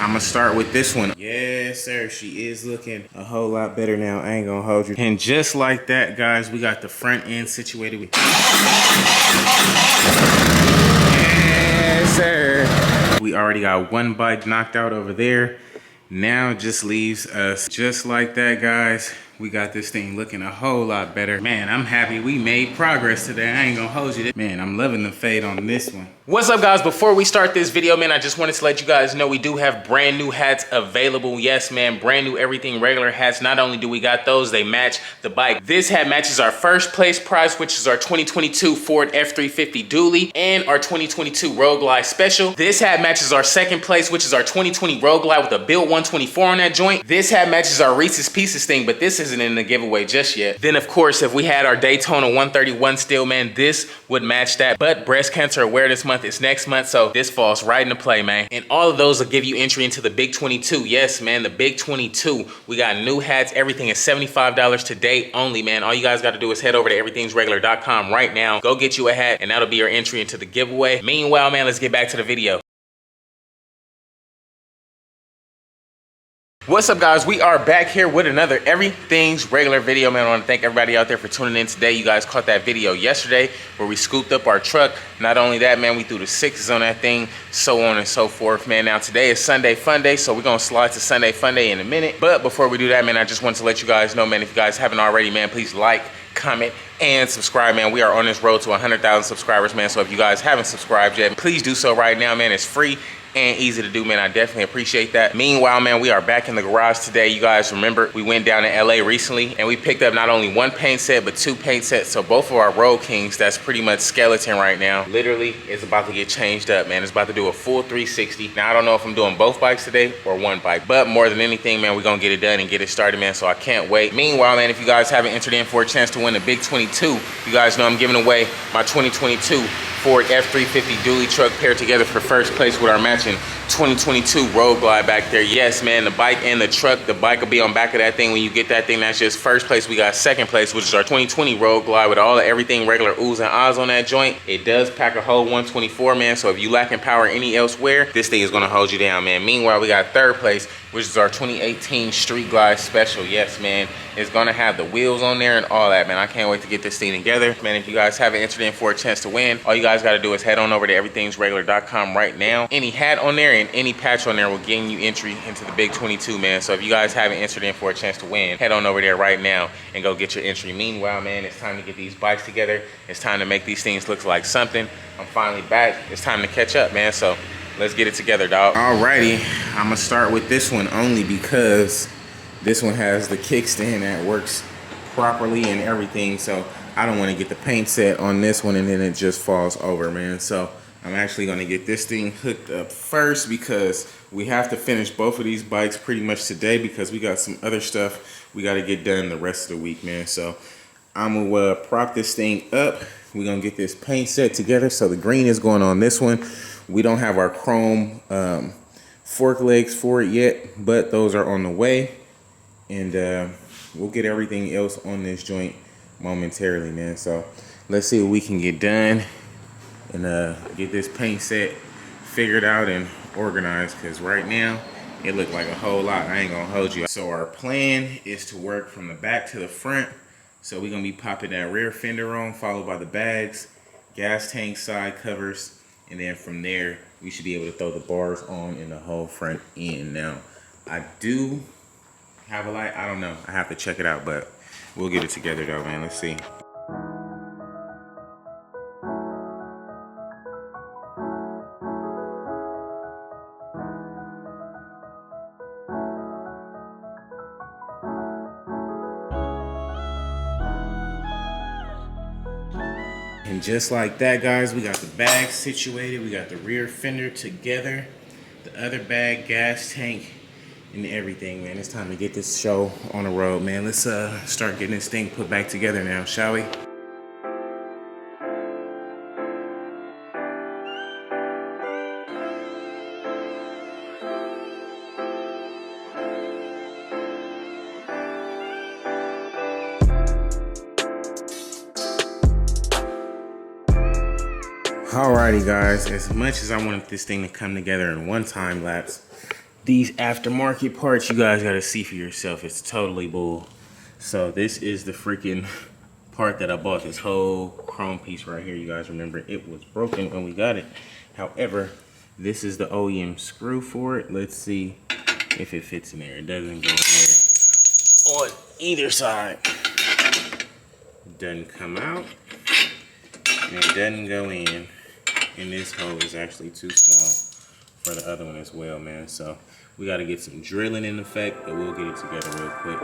I'ma start with this one. Yes, sir, she is looking a whole lot better now. I ain't gonna hold you. And just like that, guys, we got the front end situated with. Yes, sir. We already got one bike knocked out over there. Now it just leaves us. Just like that, guys, we got this thing looking a whole lot better. Man, I'm happy we made progress today. I ain't gonna hold you. Man, I'm loving the fade on this one. What's up, guys? Before we start this video, man, I just wanted to let you guys know we do have brand new hats available. Yes, man, brand new everything regular hats. Not only do we got those, they match the bike. This hat matches our first place prize, which is our 2022 Ford F350 Dually and our 2022 Road Glide Special. This hat matches our second place, which is our 2020 Road Glide with a built 124 on that joint. This hat matches our Reese's Pieces thing, but this isn't in the giveaway just yet. Then, of course, if we had our Daytona 131 still, man, this would match that. But Breast Cancer Awareness Month is next month, so this falls right into play, man. And all of those will give you entry into the Big 22. Yes, man, the Big 22. We got new hats. Everything is $75 today only, man. All you guys got to do is head over to everythingsregular.com right now. Go get you a hat, and that'll be your entry into the giveaway. Meanwhile, man, let's get back to the video. What's up, guys? We are back here with another Everything's Regular video, man. I want to thank everybody out there for tuning in today. You guys caught that video yesterday where we scooped up our truck. Not only that, man, we threw the sixes on that thing, so on and so forth, man. Now, today is Sunday Fun Day, so we're going to slide to Sunday Fun Day in a minute. But before we do that, man, I just want to let you guys know, man, if you guys haven't already, man, please like, comment, and subscribe, man. We are on this road to 100,000 subscribers, man. So if you guys haven't subscribed yet, please do so right now, man. It's free and easy to do, man. I definitely appreciate that. Meanwhile, man, we are back in the garage today. You guys remember we went down to LA recently and we picked up not only one paint set but two paint sets. So both of our Road Kings, that's pretty much skeleton right now, literally is about to get changed up, man. It's about to do a full 360. Now, I don't know if I'm doing both bikes today or one bike, but more than anything, man, we're gonna get it done and get it started, man. So I can't wait. Meanwhile, man, if you guys haven't entered in for a chance to win the Big 22, you guys know I'm giving away my 2022 Ford F350 Dually truck paired together for first place with our matching 2022 Road Glide back there. Yes, man, the bike and the truck. The bike will be on back of that thing when you get that thing. That's just first place. We got second place, which is our 2020 Road Glide with all the everything regular oohs and ahs on that joint. It does pack a whole 124, man. So if you lacking power any elsewhere, this thing is gonna hold you down, man. Meanwhile, we got third place, which is our 2018 Street Glide Special. Yes, man, it's gonna have the wheels on there and all that, man. I can't wait to get this thing together, man. If you guys haven't entered in for a chance to win, all you guys got to do is head on over to everythingsregular.com right now. Any hat on there and any patch on there will gain you entry into the Big 22, man. So if you guys haven't entered in for a chance to win, head on over there right now and go get your entry. Meanwhile, man, it's time to get these bikes together. It's time to make these things look like something. I'm finally back. It's time to catch up, man. So let's get it together, dog. Alrighty, I'm gonna start with this one only because this one has the kickstand that works properly and everything. So I don't want to get the paint set on this one and then it just falls over, man. So I'm actually gonna get this thing hooked up first because we have to finish both of these bikes pretty much today because we got some other stuff we got to get done the rest of the week, man. So I'm gonna prop this thing up. We're gonna get this paint set together. So the green is going on this one. We don't have our chrome fork legs for it yet, but those are on the way. And we'll get everything else on this joint momentarily, man. So let's see what we can get done and get this paint set figured out and organized, because right now it looked like a whole lot. I ain't gonna hold you. So our plan is to work from the back to the front. So we're gonna be popping that rear fender on, followed by the bags, gas tank side covers, and then from there we should be able to throw the bars on in the whole front end. Now, I do have a light. I don't know. I have to check it out, but we'll get it together though, man. Let's see. And just like that, guys, we got the bag situated. We got the rear fender together, the other bag, gas tank, and everything, man. It's time to get this show on the road, man. Let's start getting this thing put back together now, shall we? Alrighty, guys, as much as I wanted this thing to come together in one time lapse, These aftermarket parts, you guys gotta see for yourself. It's totally bull. So this is the freaking part that I bought, this whole chrome piece right here. You guys remember it was broken when we got it. However, this is the OEM screw for it. Let's see if it fits in there. It doesn't go in there on either side. Doesn't come out, and it doesn't go in. And this hole is actually too small for the other one as well, man. So we got to get some drilling in effect, but we'll get it together real quick.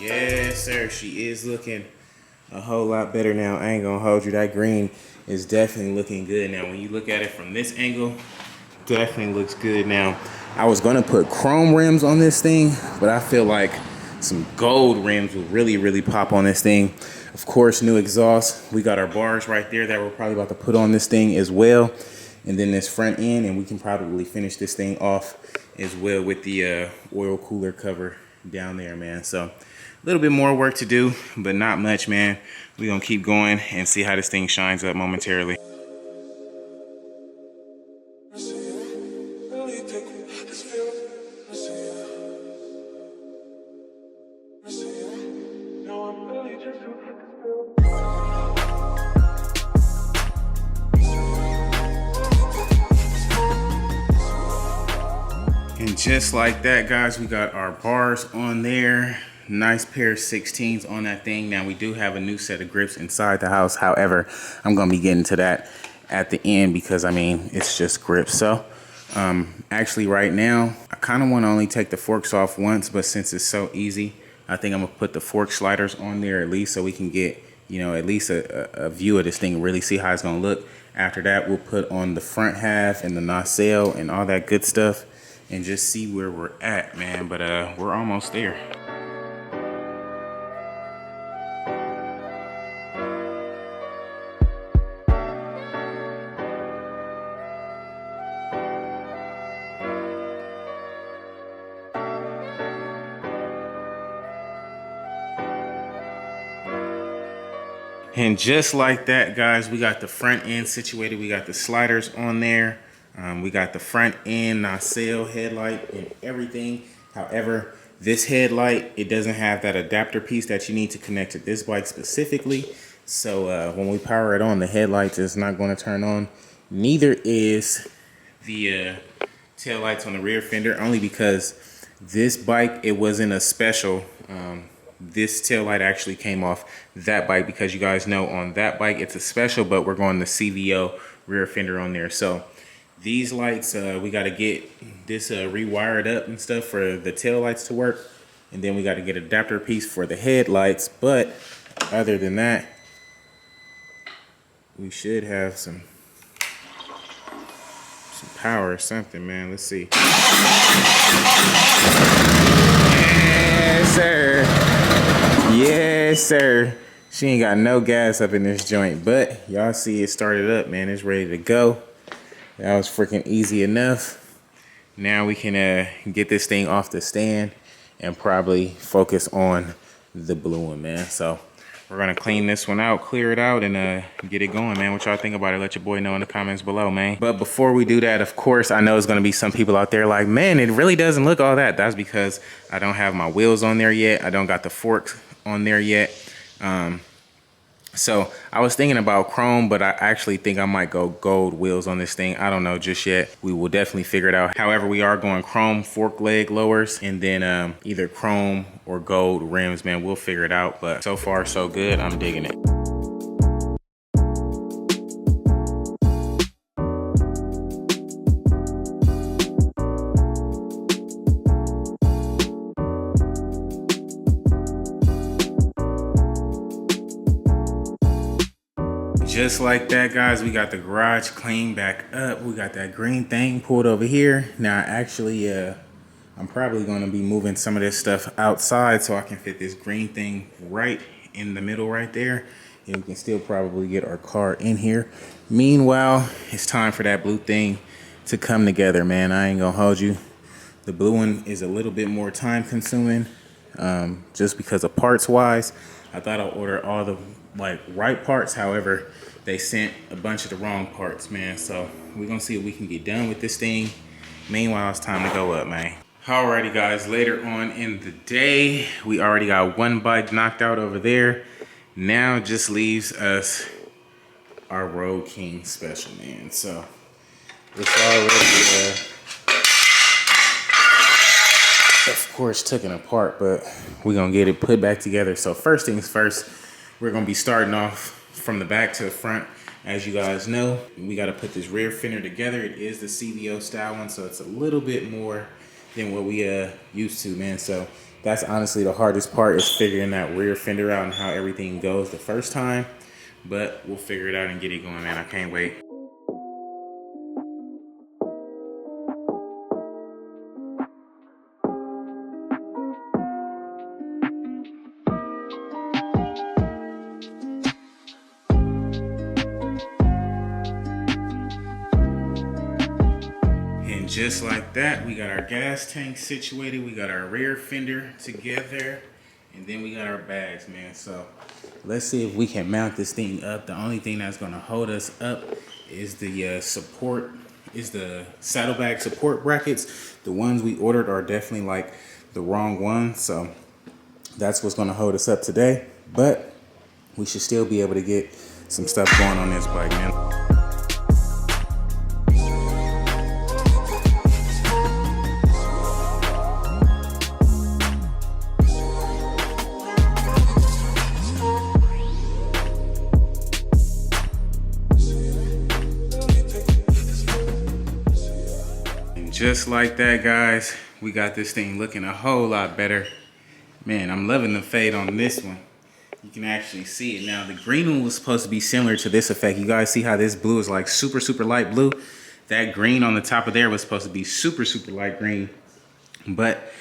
Yes, sir. She is looking a whole lot better now. I ain't gonna hold you. That green is definitely looking good now. When you look at it from this angle, definitely looks good now. I was gonna put chrome rims on this thing, but I feel like some gold rims will really pop on this thing. Of course, new exhaust. We got our bars right there that we're probably about to put on this thing as well. And then this front end, and we can probably finish this thing off as well with the oil cooler cover down there, man. So a little bit more work to do, but not much, man. We're gonna keep going and see how this thing shines up momentarily. And just like that, guys, we got our bars on there. Nice pair of 16s on that thing. Now we do have a new set of grips inside the house. However, I'm gonna be getting to that at the end because I mean, it's just grips. So actually right now, I kind of want to only take the forks off once, but since it's so easy, I think I'm gonna put the fork sliders on there at least so we can get, you know, at least a view of this thing, really see how it's gonna look. After that, we'll put on the front half and the nacelle and all that good stuff and just see where we're at, man. But we're almost there. And just like that, guys, we got the front end situated. We got the sliders on there. We got the front end nacelle headlight and everything. However, this headlight, it doesn't have that adapter piece that you need to connect to this bike specifically. So when we power it on, the headlights is not going to turn on. Neither is the tail lights on the rear fender, only because this bike, it wasn't a special. This tail light actually came off that bike because you guys know on that bike it's a special, but we're going the CVO rear fender on there. So these lights, we got to get this rewired up and stuff for the tail lights to work, and then we got to get an adapter piece for the headlights. But other than that, we should have some power or something, man. Let's see. Yes, sir. Yes, sir. She ain't got no gas up in this joint, but y'all see it started up, man. It's ready to go. That was freaking easy enough. Now we can get this thing off the stand and probably focus on the blue one, man. So we're gonna clean this one out, clear it out, and get it going, man. What y'all think about it? Let your boy know in the comments below, man. But before we do that, of course, I know there's gonna be some people out there like, man, it really doesn't look all that. That's because I don't have my wheels on there yet. I don't got the forks on there yet. So I was thinking about chrome, but I actually think I might go gold wheels on this thing. I don't know just yet. We will definitely figure it out. However, we are going chrome fork leg lowers and then either chrome or gold rims, man. We'll figure it out, but so far so good. I'm digging it. Just like that, guys, we got the garage cleaned back up. We got that green thing pulled over here. Now, actually, I'm probably going to be moving some of this stuff outside so I can fit this green thing right in the middle right there. and we can still probably get our car in here. Meanwhile, it's time for that blue thing to come together, man. I ain't gonna hold you. The blue one is a little bit more time consuming, just because of parts wise. I thought I'd order all the right parts. However, they sent a bunch of the wrong parts, man. So we're gonna see if we can get done with this thing. Meanwhile, it's time to go up, man. Alrighty guys, later on in the day, we already got one bike knocked out over there. Now it just leaves us our Road King special, man. So it's already, of course, taken apart, but we're gonna get it put back together. So first things first, we're gonna be starting off from the back to the front. As you guys know, we gotta put this rear fender together. It is the CVO style one, so it's a little bit more than what we used to, man. So that's honestly the hardest part, is figuring that rear fender out and how everything goes the first time. But we'll figure it out and get it going, man. I can't wait. Just like that, we got our gas tank situated, we got our rear fender together, and then we got our bags, man. So let's see if we can mount this thing up. The only thing that's gonna hold us up is the saddlebag support brackets. The ones we ordered are definitely like the wrong ones, so that's what's gonna hold us up today. But we should still be able to get some stuff going on this bike, man. Just like that, guys, we got this thing looking a whole lot better. Man, I'm loving the fade on this one. You can actually see it now. The green one was supposed to be similar to this effect. You guys see how this blue is like super, super light blue? That green on the top of there was supposed to be super, super light green. But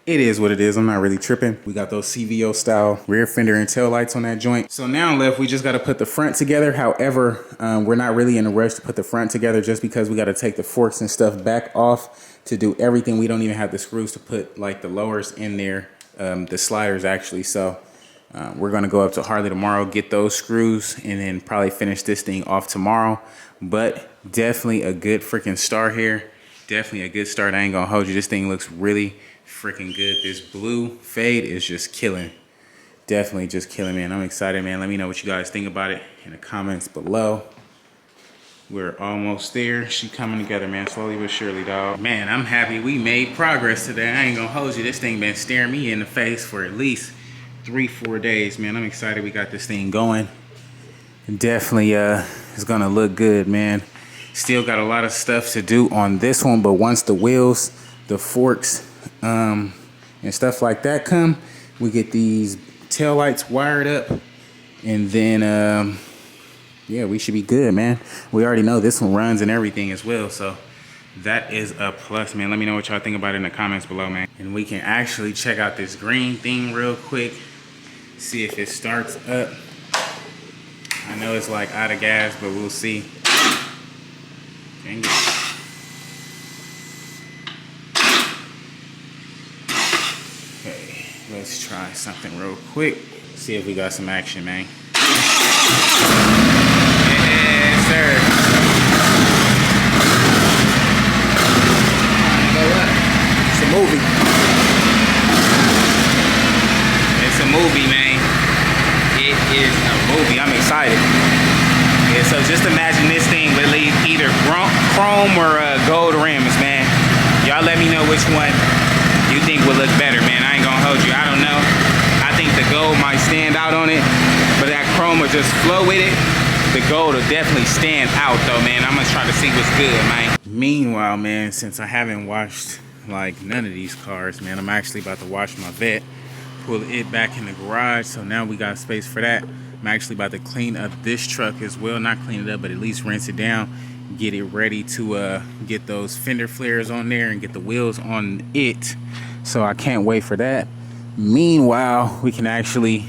it is what it is. I'm not really tripping. We got those CVO style rear fender and tail lights on that joint. So now left, we just got to put the front together. However, we're not really in a rush to put the front together, just because we got to take the forks and stuff back off to do everything. We don't even have the screws to put like the lowers in there, the sliders actually. So we're going to go up to Harley tomorrow, get those screws, and then probably finish this thing off tomorrow. But definitely a good freaking start here. Definitely a good start. I ain't gonna hold you. This thing looks really freaking good. This blue fade is just killing. Definitely just killing, man. I'm excited, man. Let me know what you guys think about it in the comments below. We're almost there. She coming together, man, slowly but surely, dog. Man, I'm happy we made progress today. I ain't gonna hold you. This thing been staring me in the face for at least 3-4 days, man. I'm excited we got this thing going. Definitely it's gonna look good, man. Still got a lot of stuff to do on this one, but once the wheels, the forks, and stuff like that come, we get these tail lights wired up, and then yeah, we should be good, man. We already know this one runs and everything as well, so that is a plus, man. Let me know what y'all think about it in the comments below, man. And we can actually check out this green thing real quick, see if it starts up. I know it's like out of gas, but we'll see. Dang it. Okay, let's try something real quick. See if we got some action, man. Yes, sir. It's a movie. It's a movie, man. It is a movie. I'm excited. Yeah, so just imagine this thing with either chrome or gold rims, man. Y'all let me know which one you think would look better, man. I ain't gonna hold you. I don't know. I think the gold might stand out on it, but that chrome will just flow with it. The gold will definitely stand out, though, man. I'm gonna try to see what's good, man. Meanwhile, man, since I haven't washed like none of these cars, man, I'm actually about to wash my vet, pull it back in the garage. So now we got space for that. I'm actually about to clean up this truck as well. Not clean it up, but at least rinse it down, get it ready to get those fender flares on there and get the wheels on it. So I can't wait for that. Meanwhile, we can actually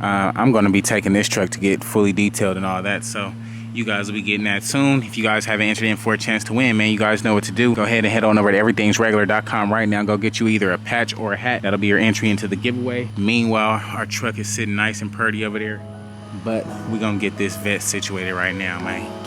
I'm going to be taking this truck to get fully detailed and all that. So you guys will be getting that soon. If you guys haven't entered in for a chance to win, man, you guys know what to do. Go ahead and head on over to everythingsregular.com right now. Go get you either a patch or a hat. That'll be your entry into the giveaway. Meanwhile, our truck is sitting nice and purty over there. But we're going to get this vet situated right now, man.